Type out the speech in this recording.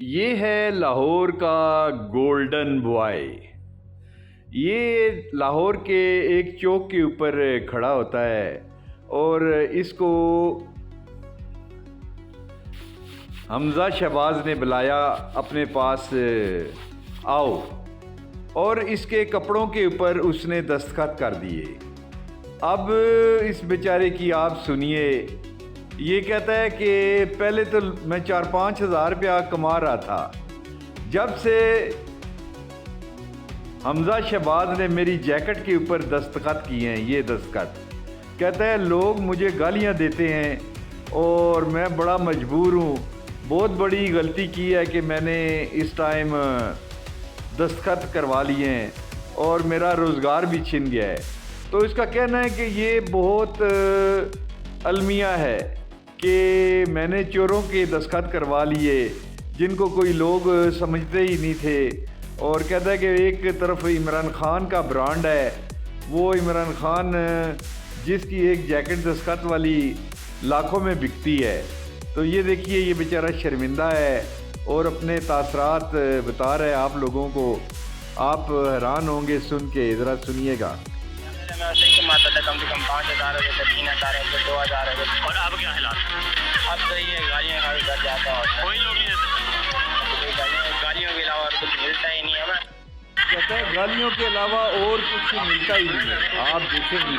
ये है लाहौर का गोल्डन बॉय। ये लाहौर के एक चौक के ऊपर खड़ा होता है और इसको हमजा शहबाज ने बुलाया अपने पास, आओ, और इसके कपड़ों के ऊपर उसने दस्तखत कर दिए। अब इस बेचारे की आप सुनिए। ये कहता है कि पहले तो मैं 4-5 हज़ार रुपया कमा रहा था, जब से हमजा शहबाज ने मेरी जैकेट के ऊपर दस्तखत किए हैं, ये दस्तखत, कहता है लोग मुझे गालियां देते हैं और मैं बड़ा मजबूर हूँ। बहुत बड़ी गलती की है कि मैंने इस टाइम दस्तखत करवा लिए हैं और मेरा रोज़गार भी छिन गया है। तो इसका कहना है कि ये बहुत अलमिया है कि मैंने चोरों के दस्तखत करवा लिए जिनको कोई लोग समझते ही नहीं थे। और कहता है कि एक तरफ इमरान खान का ब्रांड है, वो इमरान खान जिसकी एक जैकेट दस्तखत वाली लाखों में बिकती है। तो ये देखिए, ये बेचारा शर्मिंदा है और अपने तासरात बता रहा है आप लोगों को। आप हैरान होंगे सुन के, ज़रा सुनिएगा। मैं सही कमाता था, कम से कम 5,000 रुपये से 3,000 रुपये 2,000 रुपये। और अब क्या हालात? अब सही है, गाड़ियाँ खा के घर जाता हूँ। कोई लोग नहीं देते। गाड़ियों के अलावा और कुछ मिलता ही नहीं है हमें। कहता है गालियों के अलावा और कुछ मिलता ही नहीं है। आप देखेंगे।